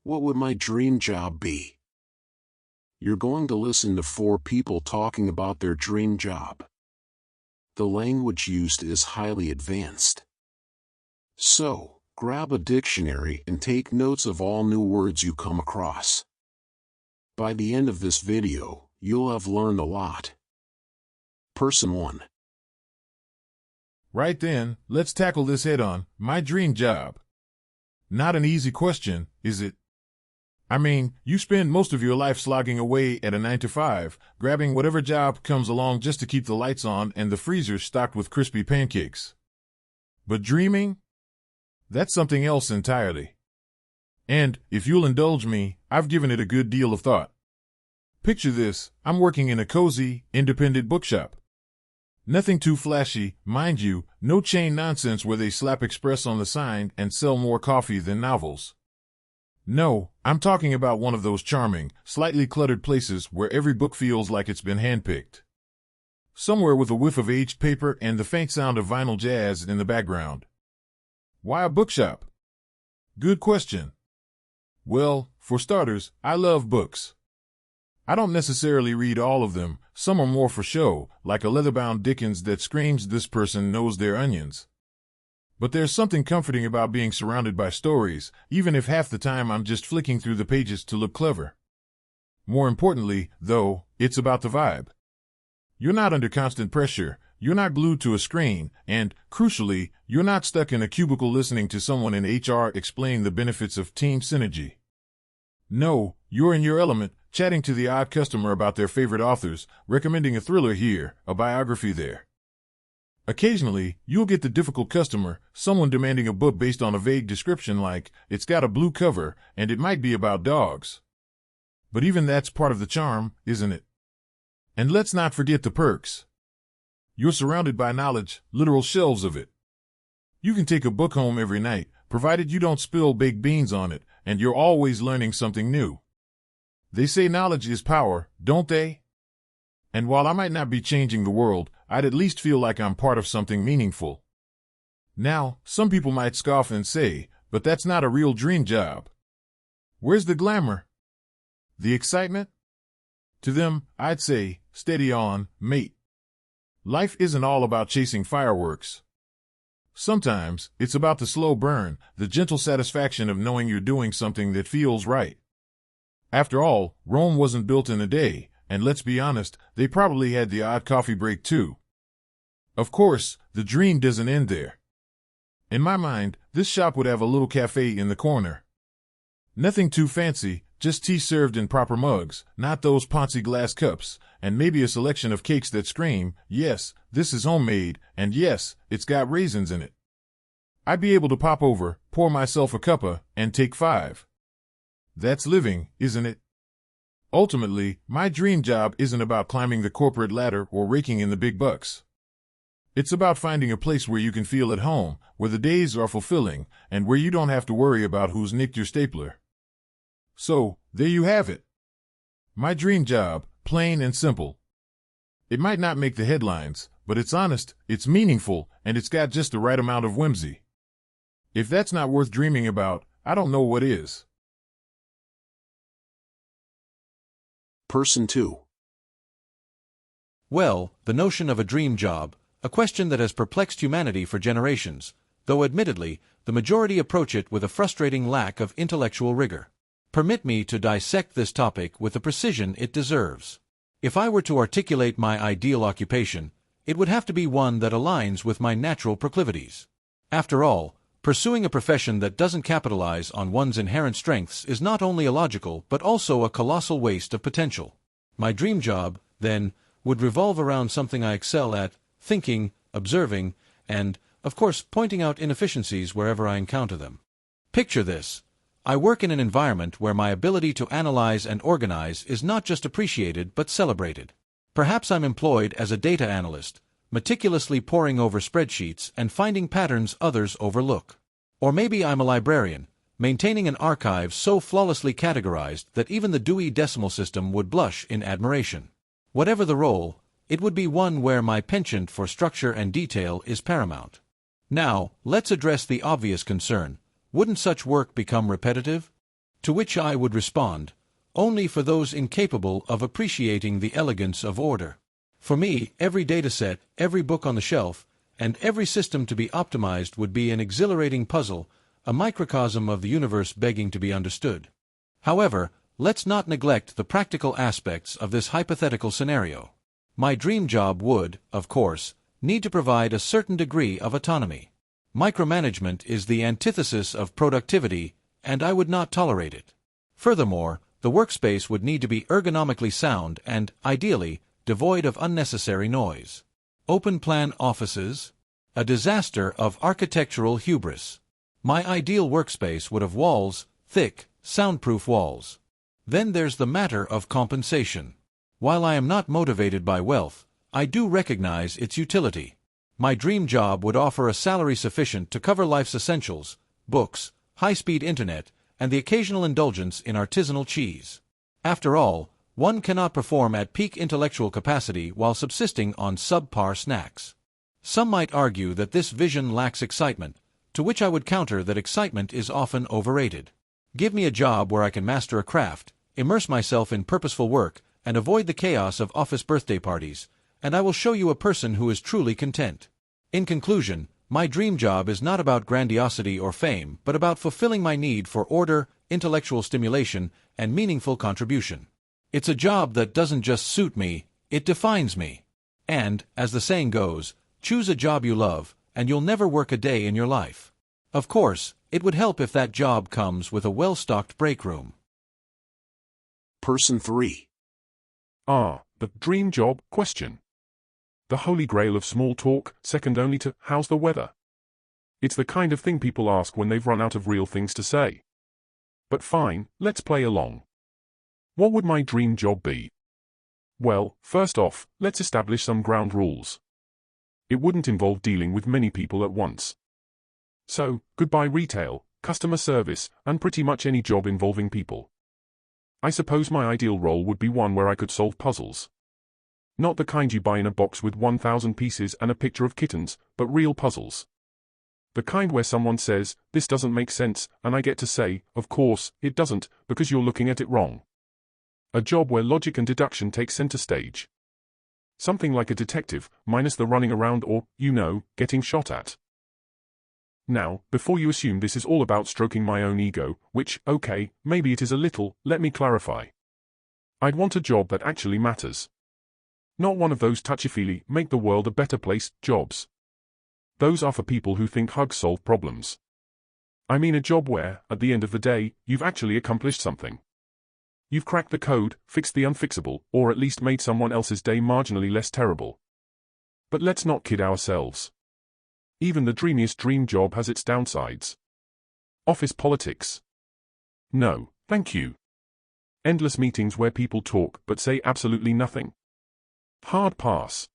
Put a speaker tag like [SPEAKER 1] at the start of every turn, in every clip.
[SPEAKER 1] What would my dream job be? You're going to listen to 4 people talking about their dream job. The language used is highly advanced. So, grab a dictionary and take notes of all new words you come across. By the end of this video, you'll have learned a lot. Person 1.
[SPEAKER 2] Right then, let's tackle this head-on. My dream job. Not an easy question, is it? I mean, you spend most of your life slogging away at a 9-to-5, grabbing whatever job comes along just to keep the lights on and the freezer stocked with crispy pancakes. But dreaming? That's something else entirely. And, if you'll indulge me, I've given it a good deal of thought. Picture this, I'm working in a cozy, independent bookshop. Nothing too flashy, mind you, no chain nonsense where they slap Express on the sign and sell more coffee than novels. No, I'm talking about one of those charming, slightly cluttered places where every book feels like it's been handpicked. Somewhere with a whiff of aged paper and the faint sound of vinyl jazz in the background. Why a bookshop? Good question. Well, for starters, I love books. I don't necessarily read all of them, some are more for show, like a leather-bound Dickens that screams this person knows their onions. But there's something comforting about being surrounded by stories, even if half the time I'm just flicking through the pages to look clever. More importantly, though, it's about the vibe. You're not under constant pressure, you're not glued to a screen, and, crucially, you're not stuck in a cubicle listening to someone in HR explain the benefits of team synergy. No, you're in your element, chatting to the odd customer about their favorite authors, recommending a thriller here, a biography there. Occasionally, you'll get the difficult customer, someone demanding a book based on a vague description like, it's got a blue cover, and it might be about dogs. But even that's part of the charm, isn't it? And let's not forget the perks. You're surrounded by knowledge, literal shelves of it. You can take a book home every night, provided you don't spill baked beans on it, and you're always learning something new. They say knowledge is power, don't they? And while I might not be changing the world, I'd at least feel like I'm part of something meaningful. Now, some people might scoff and say, but that's not a real dream job. Where's the glamour? The excitement? To them, I'd say, steady on, mate. Life isn't all about chasing fireworks. Sometimes, it's about the slow burn, the gentle satisfaction of knowing you're doing something that feels right. After all, Rome wasn't built in a day, and let's be honest, they probably had the odd coffee break too. Of course, the dream doesn't end there. In my mind, this shop would have a little cafe in the corner. Nothing too fancy, just tea served in proper mugs, not those poncy glass cups, and maybe a selection of cakes that scream, yes, this is homemade, and yes, it's got raisins in it. I'd be able to pop over, pour myself a cuppa, and take 5. That's living, isn't it? Ultimately, my dream job isn't about climbing the corporate ladder or raking in the big bucks. It's about finding a place where you can feel at home, where the days are fulfilling, and where you don't have to worry about who's nicked your stapler. So, there you have it. My dream job, plain and simple. It might not make the headlines, but it's honest, it's meaningful, and it's got just the right amount of whimsy. If that's not worth dreaming about, I don't know what is.
[SPEAKER 1] Person 2.
[SPEAKER 3] Well, the notion of a dream job, a question that has perplexed humanity for generations, though admittedly, the majority approach it with a frustrating lack of intellectual rigor. Permit me to dissect this topic with the precision it deserves. If I were to articulate my ideal occupation, it would have to be one that aligns with my natural proclivities. After all, pursuing a profession that doesn't capitalize on one's inherent strengths is not only illogical but also a colossal waste of potential. My dream job, then, would revolve around something I excel at, thinking, observing, and, of course, pointing out inefficiencies wherever I encounter them. Picture this. I work in an environment where my ability to analyze and organize is not just appreciated but celebrated. Perhaps I'm employed as a data analyst, meticulously poring over spreadsheets and finding patterns others overlook. Or maybe I'm a librarian, maintaining an archive so flawlessly categorized that even the Dewey Decimal System would blush in admiration. Whatever the role, it would be one where my penchant for structure and detail is paramount. Now, let's address the obvious concern. Wouldn't such work become repetitive? To which I would respond, only for those incapable of appreciating the elegance of order. For me, every dataset, every book on the shelf, and every system to be optimized would be an exhilarating puzzle, a microcosm of the universe begging to be understood. However, let's not neglect the practical aspects of this hypothetical scenario. My dream job would, of course, need to provide a certain degree of autonomy. Micromanagement is the antithesis of productivity, and I would not tolerate it. Furthermore, the workspace would need to be ergonomically sound and, ideally, devoid of unnecessary noise. Open-plan offices? A disaster of architectural hubris. My ideal workspace would have walls, thick, soundproof walls. Then there's the matter of compensation. While I am not motivated by wealth, I do recognize its utility. My dream job would offer a salary sufficient to cover life's essentials, books, high-speed internet, and the occasional indulgence in artisanal cheese. After all, one cannot perform at peak intellectual capacity while subsisting on subpar snacks. Some might argue that this vision lacks excitement, to which I would counter that excitement is often overrated. Give me a job where I can master a craft, immerse myself in purposeful work, and avoid the chaos of office birthday parties, and I will show you a person who is truly content. In conclusion, my dream job is not about grandiosity or fame, but about fulfilling my need for order, intellectual stimulation, and meaningful contribution. It's a job that doesn't just suit me, it defines me. And, as the saying goes, choose a job you love, and you'll never work a day in your life. Of course, it would help if that job comes with a well-stocked break room.
[SPEAKER 1] Person 3.
[SPEAKER 4] The dream job question. The holy grail of small talk, second only to, how's the weather? It's the kind of thing people ask when they've run out of real things to say. But fine, let's play along. What would my dream job be? Well, first off, let's establish some ground rules. It wouldn't involve dealing with many people at once. So, goodbye retail, customer service, and pretty much any job involving people. I suppose my ideal role would be one where I could solve puzzles. Not the kind you buy in a box with 1,000 pieces and a picture of kittens, but real puzzles. The kind where someone says, this doesn't make sense, and I get to say, of course, it doesn't, because you're looking at it wrong. A job where logic and deduction take center stage. Something like a detective, minus the running around or, getting shot at. Now, before you assume this is all about stroking my own ego, which, okay, maybe it is a little, let me clarify. I'd want a job that actually matters. Not one of those touchy-feely, make the world a better place, jobs. Those are for people who think hugs solve problems. I mean a job where, at the end of the day, you've actually accomplished something. You've cracked the code, fixed the unfixable, or at least made someone else's day marginally less terrible. But let's not kid ourselves. Even the dreamiest dream job has its downsides. Office politics. No, thank you. Endless meetings where people talk but say absolutely nothing. Hard pass.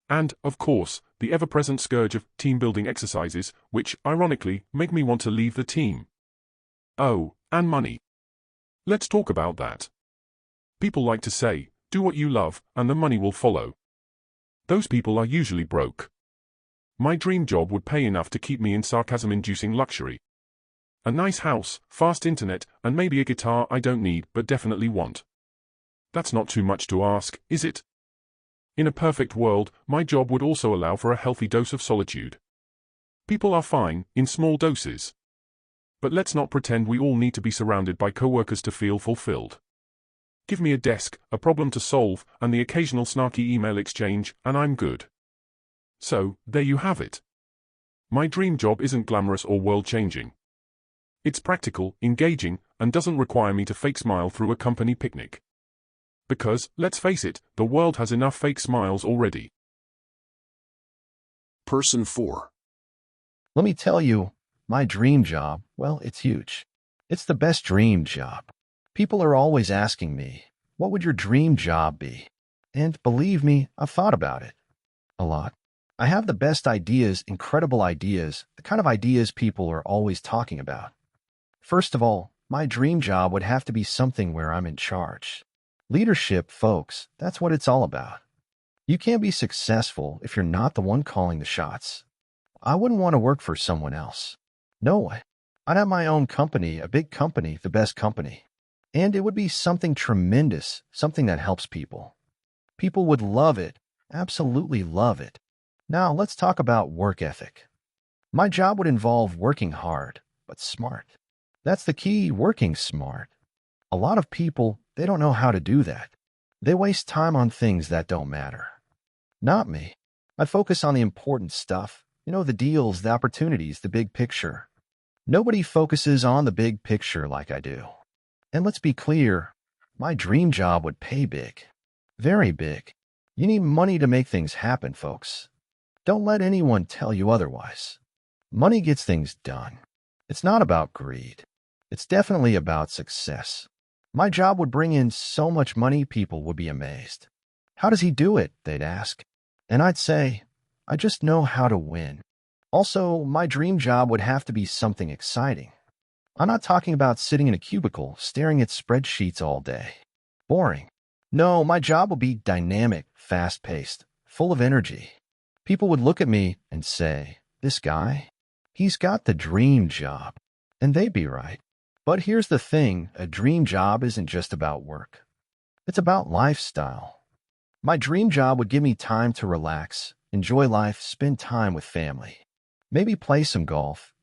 [SPEAKER 4] And, of course, the ever-present scourge of team-building exercises, which, ironically, make me want to leave the team. Oh, and money. Let's talk about that. People like to say, do what you love, and the money will follow. Those people are usually broke. My dream job would pay enough to keep me in sarcasm-inducing luxury. A nice house, fast internet, and maybe a guitar I don't need but definitely want. That's not too much to ask, is it? In a perfect world, my job would also allow for a healthy dose of solitude. People are fine, in small doses. But let's not pretend we all need to be surrounded by coworkers to feel fulfilled. Give me a desk, a problem to solve, and the occasional snarky email exchange, and I'm good. So, there you have it. My dream job isn't glamorous or world-changing. It's practical, engaging, and doesn't require me to fake smile through a company picnic. Because, let's face it, the world has enough fake smiles already.
[SPEAKER 1] Person 4.
[SPEAKER 5] Let me tell you, my dream job, well, it's huge. It's the best dream job. People are always asking me, what would your dream job be? And believe me, I've thought about it. A lot. I have the best ideas, incredible ideas, the kind of ideas people are always talking about. First of all, my dream job would have to be something where I'm in charge. Leadership, folks, that's what it's all about. You can't be successful if you're not the one calling the shots. I wouldn't want to work for someone else. No, I'd have my own company, a big company, the best company. And it would be something tremendous, something that helps people. People would love it, absolutely love it. Now let's talk about work ethic. My job would involve working hard, but smart. That's the key, working smart. A lot of people, they don't know how to do that. They waste time on things that don't matter. Not me. I focus on the important stuff. You know, the deals, the opportunities, the big picture. Nobody focuses on the big picture like I do. And let's be clear, my dream job would pay big. Very big. You need money to make things happen, folks. Don't let anyone tell you otherwise. Money gets things done. It's not about greed. It's definitely about success. My job would bring in so much money people would be amazed. How does he do it? They'd ask. And I'd say, I just know how to win. Also, my dream job would have to be something exciting. I'm not talking about sitting in a cubicle staring at spreadsheets all day. Boring. No, my job would be dynamic, fast-paced, full of energy. People would look at me and say, this guy, he's got the dream job. And they'd be right. But here's the thing, a dream job isn't just about work. It's about lifestyle. My dream job would give me time to relax, enjoy life, spend time with family. Maybe play some golf,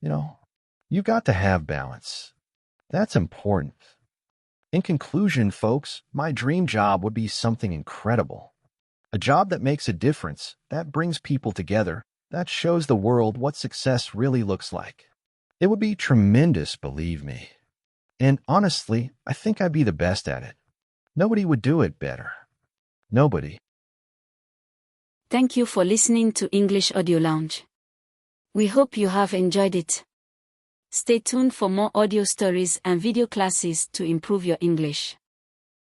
[SPEAKER 5] You've got to have balance. That's important. In conclusion, folks, my dream job would be something incredible. A job that makes a difference, that brings people together, that shows the world what success really looks like. It would be tremendous, believe me. And honestly, I think I'd be the best at it. Nobody would do it better. Nobody.
[SPEAKER 6] Thank you for listening to English Audio Lounge. We hope you have enjoyed it. Stay tuned for more audio stories and video classes to improve your English.